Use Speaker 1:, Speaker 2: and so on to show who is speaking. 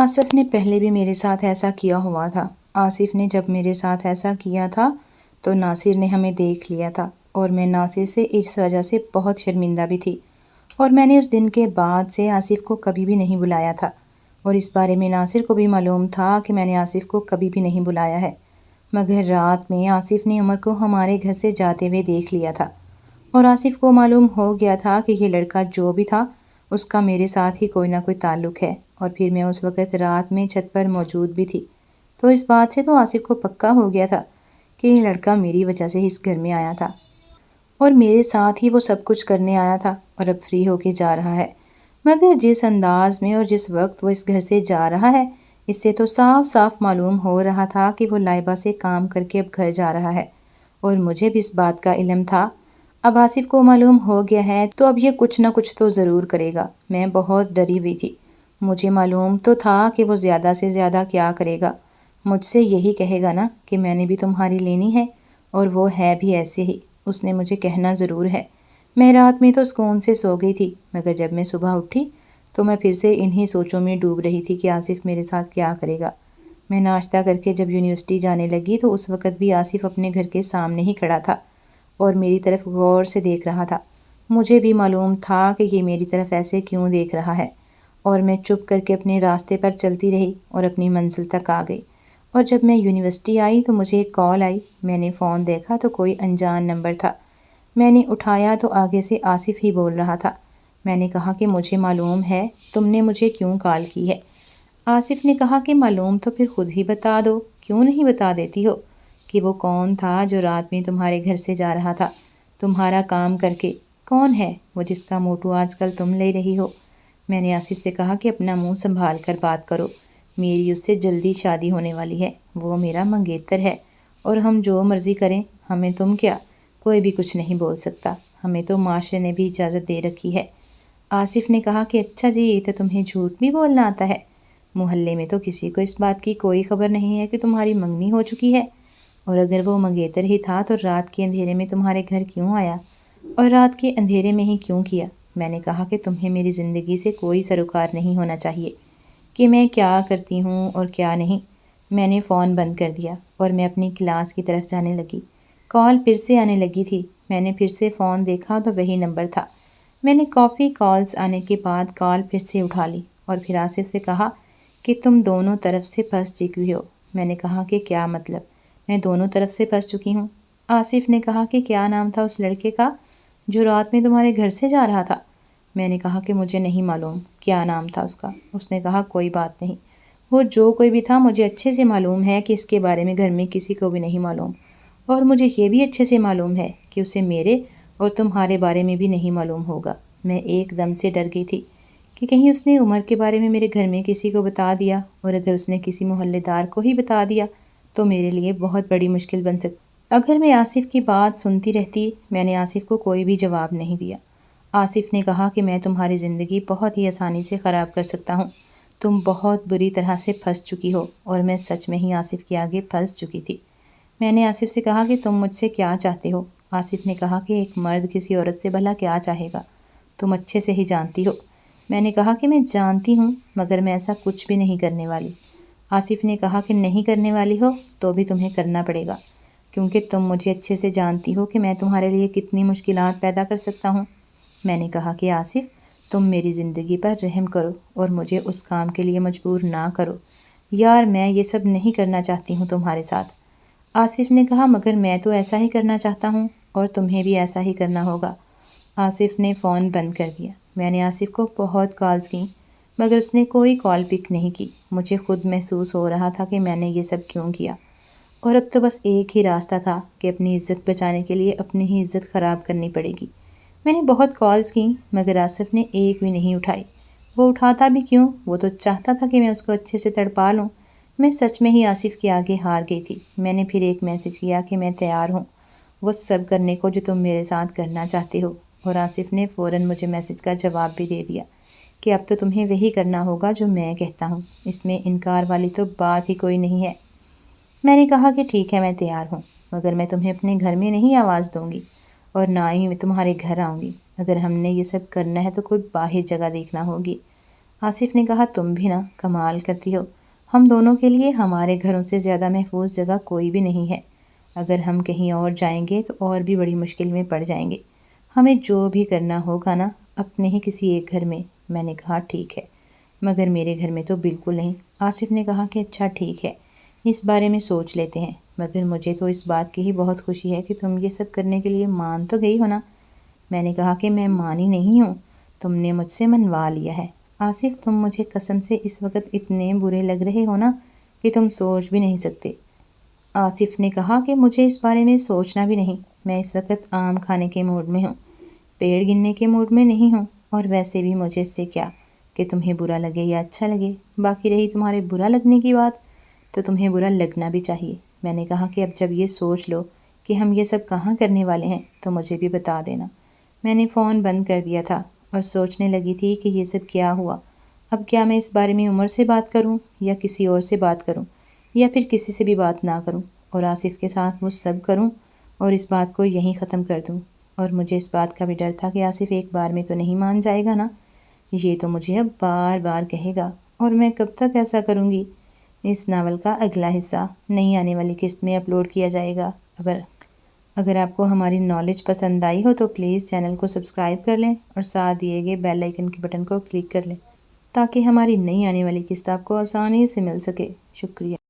Speaker 1: آصف نے پہلے بھی میرے ساتھ ایسا کیا ہوا تھا۔ آصف نے جب میرے ساتھ ایسا کیا تھا تو ناصر نے ہمیں دیکھ لیا تھا اور میں ناصر سے اس وجہ سے بہت شرمندہ بھی تھی، اور میں نے اس دن کے بعد سے آصف کو کبھی بھی نہیں بلایا تھا، اور اس بارے میں ناصر کو بھی معلوم تھا کہ میں نے آصف کو کبھی بھی نہیں بلایا ہے۔ مگر رات میں آصف نے عمر کو ہمارے گھر سے جاتے ہوئے دیکھ لیا تھا، اور آصف کو معلوم ہو گیا تھا کہ یہ لڑکا جو بھی تھا اس کا میرے ساتھ ہی کوئی نہ کوئی تعلق ہے، اور پھر میں اس وقت رات میں چھت پر موجود بھی تھی، تو اس بات سے تو آصف کو پکا ہو گیا تھا کہ یہ لڑکا میری وجہ سے اس گھر میں آیا تھا، اور میرے ساتھ ہی وہ سب کچھ کرنے آیا تھا اور اب فری ہو کے جا رہا ہے۔ مگر جس انداز میں اور جس وقت وہ اس گھر سے جا رہا ہے، اس سے تو صاف صاف معلوم ہو رہا تھا کہ وہ لائبہ سے کام کر کے اب گھر جا رہا ہے، اور مجھے بھی اس بات کا علم تھا۔ اب آصف کو معلوم ہو گیا ہے تو اب یہ کچھ نہ کچھ تو ضرور کرے گا۔ میں بہت ڈری ہوئی تھی، مجھے معلوم تو تھا کہ وہ زیادہ سے زیادہ کیا کرے گا، مجھ سے یہی کہے گا نا کہ میں نے بھی تمہاری لینی ہے، اور وہ ہے بھی ایسے ہی، اس نے مجھے کہنا ضرور ہے۔ میں رات میں تو سکون سے سو گئی تھی، مگر جب میں صبح اٹھی تو میں پھر سے انہی سوچوں میں ڈوب رہی تھی کہ آصف میرے ساتھ کیا کرے گا۔ میں ناشتہ کر کے جب یونیورسٹی جانے لگی تو اس وقت بھی آصف اپنے گھر کے سامنے ہی کھڑا تھا اور میری طرف غور سے دیکھ رہا تھا۔ مجھے بھی معلوم تھا کہ یہ میری طرف ایسے کیوں دیکھ رہا ہے، اور میں چپ کر کے اپنے راستے پر چلتی رہی اور اپنی منزل تک آ گئی۔ اور جب میں یونیورسٹی آئی تو مجھے ایک کال آئی، میں نے فون دیکھا تو کوئی انجان نمبر تھا۔ میں نے اٹھایا تو آگے سے آصف ہی بول رہا تھا۔ میں نے کہا کہ مجھے معلوم ہے تم نے مجھے کیوں کال کی ہے۔ آصف نے کہا کہ معلوم تو پھر خود ہی بتا دو، کیوں نہیں بتا دیتی ہو کہ وہ کون تھا جو رات میں تمہارے گھر سے جا رہا تھا تمہارا کام کر کے؟ کون ہے وہ جس کا موٹو آج کل تم لے رہی ہو؟ میں نے آصف سے کہا کہ اپنا منہ سنبھال کر بات کرو، میری اس سے جلدی شادی ہونے والی ہے، وہ میرا منگیتر ہے، اور ہم جو مرضی کریں، ہمیں تم کیا کوئی بھی کچھ نہیں بول سکتا، ہمیں تو معاشرے نے بھی اجازت دے رکھی ہے۔ آصف نے کہا کہ اچھا جی، یہ تو تمہیں جھوٹ بھی بولنا آتا ہے، محلے میں تو کسی کو اس بات کی کوئی خبر نہیں ہے کہ تمہاری منگنی ہو چکی ہے، اور اگر وہ منگیتر ہی تھا تو رات کے اندھیرے میں تمہارے گھر کیوں آیا، اور رات کے اندھیرے میں ہی کیوں کیا؟ میں نے کہا کہ تمہیں میری زندگی سے کوئی سروکار نہیں ہونا چاہیے کہ میں کیا کرتی ہوں اور کیا نہیں۔ میں نے فون بند کر دیا اور میں اپنی کلاس کی طرف جانے لگی۔ کال پھر سے آنے لگی تھی، میں نے پھر سے فون دیکھا تو وہی نمبر تھا۔ میں نے کافی کالز آنے کے بعد کال پھر سے اٹھا لی اور پھر آصف سے کہا کہ تم دونوں طرف سے پھنس چکی ہو۔ میں نے کہا کہ کیا مطلب، میں دونوں طرف سے پھنس چکی ہوں؟ آصف نے کہا کہ کیا نام تھا اس لڑکے کا جو رات میں تمہارے گھر سے جا رہا تھا؟ میں نے کہا کہ مجھے نہیں معلوم کیا نام تھا اس کا۔ اس نے کہا کوئی بات نہیں، وہ جو کوئی بھی تھا مجھے اچھے سے معلوم ہے کہ اس کے بارے میں گھر میں کسی کو بھی نہیں معلوم، اور مجھے یہ بھی اچھے سے معلوم ہے کہ اسے میرے اور تمہارے بارے میں بھی نہیں معلوم ہوگا۔ میں ایک دم سے ڈر گئی تھی کہ کہیں اس نے عمر کے بارے میں میرے گھر میں کسی کو بتا دیا، اور اگر اس نے کسی محلے دار کو ہی بتا دیا تو میرے لیے بہت بڑی مشکل بن سکتی۔ اگر میں آصف کی بات سنتی رہتی، میں نے آصف کو کوئی بھی جواب نہیں دیا۔ آصف نے کہا کہ میں تمہاری زندگی بہت ہی آسانی سے خراب کر سکتا ہوں، تم بہت بری طرح سے پھنس چکی ہو، اور میں سچ میں ہی آصف کے آگے پھنس چکی تھی۔ میں نے آصف سے کہا کہ تم مجھ سے کیا چاہتے ہو؟ آصف نے کہا کہ ایک مرد کسی عورت سے بھلا کیا چاہے گا، تم اچھے سے ہی جانتی ہو۔ میں نے کہا کہ میں جانتی ہوں، مگر میں ایسا کچھ بھی نہیں کرنے والی۔ آصف نے کہا کہ نہیں کرنے والی ہو تو بھی تمہیں کرنا پڑے گا، کیونکہ تم مجھے اچھے سے جانتی ہو کہ میں تمہارے لیے کتنی مشکلات پیدا کر سکتا ہوں۔ میں نے کہا کہ آصف، تم میری زندگی پر رحم کرو اور مجھے اس کام کے لیے مجبور نہ کرو، یار میں یہ سب نہیں کرنا چاہتی ہوں تمہارے ساتھ۔ آصف نے کہا مگر میں تو ایسا ہی کرنا چاہتا ہوں، اور تمہیں بھی ایسا ہی کرنا ہوگا۔ آصف نے فون بند کر دیا۔ میں نے آصف کو بہت کالز کیں، مگر اس نے کوئی کال پک نہیں کی۔ مجھے خود محسوس ہو رہا تھا کہ میں نے یہ سب کیوں کیا، اور اب تو بس ایک ہی راستہ تھا کہ اپنی عزت بچانے کے لیے اپنی ہی عزت خراب کرنی پڑے گی۔ میں نے بہت کالز کیں، مگر آصف نے ایک بھی نہیں اٹھائی۔ وہ اٹھاتا بھی کیوں؟ وہ تو چاہتا تھا کہ میں اس کو اچھے سے تڑپا لوں۔ میں سچ میں ہی آصف کے آگے ہار گئی تھی۔ میں نے پھر ایک میسج کیا کہ میں تیار ہوں وہ سب کرنے کو جو تم میرے ساتھ کرنا چاہتے ہو، اور آصف نے فوراً مجھے میسج کا جواب بھی دے دیا کہ اب تو تمہیں وہی کرنا ہوگا جو میں کہتا ہوں، اس میں انکار والی تو بات ہی کوئی نہیں ہے۔ میں نے کہا کہ ٹھیک ہے میں تیار ہوں، مگر میں تمہیں اپنے گھر میں نہیں آواز دوں گی، اور نہ ہی میں تمہارے گھر آؤں گی۔ اگر ہم نے یہ سب کرنا ہے تو کوئی باہر جگہ دیکھنا ہوگی۔ آصف نے کہا تم بھی نا کمال کرتی ہو، ہم دونوں کے لیے ہمارے گھروں سے زیادہ محفوظ جگہ کوئی بھی نہیں ہے، اگر ہم کہیں اور جائیں گے تو اور بھی بڑی مشکل میں پڑ جائیں گے، ہمیں جو بھی کرنا ہوگا نا اپنے ہی کسی ایک گھر میں۔ میں نے کہا ٹھیک ہے، مگر میرے گھر میں تو بالکل نہیں۔ آصف نے کہا کہ اچھا ٹھیک ہے، اس بارے میں سوچ لیتے ہیں، مگر مجھے تو اس بات کی ہی بہت خوشی ہے کہ تم یہ سب کرنے کے لیے مان تو گئی ہو نا۔ میں نے کہا کہ میں مانی نہیں ہوں، تم نے مجھ سے منوا لیا ہے۔ آصف تم مجھے قسم سے اس وقت اتنے برے لگ رہے ہو نا کہ تم سوچ بھی نہیں سکتے۔ آصف نے کہا کہ مجھے اس بارے میں سوچنا بھی نہیں، میں اس وقت آم کھانے کے موڈ میں ہوں، پیڑ گننے کے موڈ میں نہیں ہوں، اور ویسے بھی مجھے اس سے کیا کہ تمہیں برا لگے یا اچھا لگے، باقی رہی تمہارے برا لگنے کی بات تو تمہیں برا لگنا بھی چاہیے۔ میں نے کہا کہ اب جب یہ سوچ لو کہ ہم یہ سب کہاں کرنے والے ہیں تو مجھے بھی بتا دینا۔ میں نے فون بند کر دیا تھا اور سوچنے لگی تھی کہ یہ سب کیا ہوا، اب کیا میں اس بارے میں عمر سے بات کروں یا کسی اور سے بات کروں یا پھر کسی سے بھی بات نہ کروں اور آصف کے ساتھ وہ سب کروں اور اس بات کو یہیں ختم کر دوں۔ اور مجھے اس بات کا بھی ڈر تھا کہ آصف ایک بار میں تو نہیں مان جائے گا نا، یہ تو مجھے اب بار بار کہے گا اور میں کب تک ایسا کروں گی۔ اس ناول کا اگلا حصہ نئی آنے والی قسط میں اپلوڈ کیا جائے گا۔ اگر آپ کو ہماری نالج پسند آئی ہو تو پلیز چینل کو سبسکرائب کر لیں اور ساتھ دیے گئے بیل آئیکن کے بٹن کو کلک کر لیں تاکہ ہماری نئی آنے والی قسط آپ کو آسانی سے مل سکے۔ شکریہ۔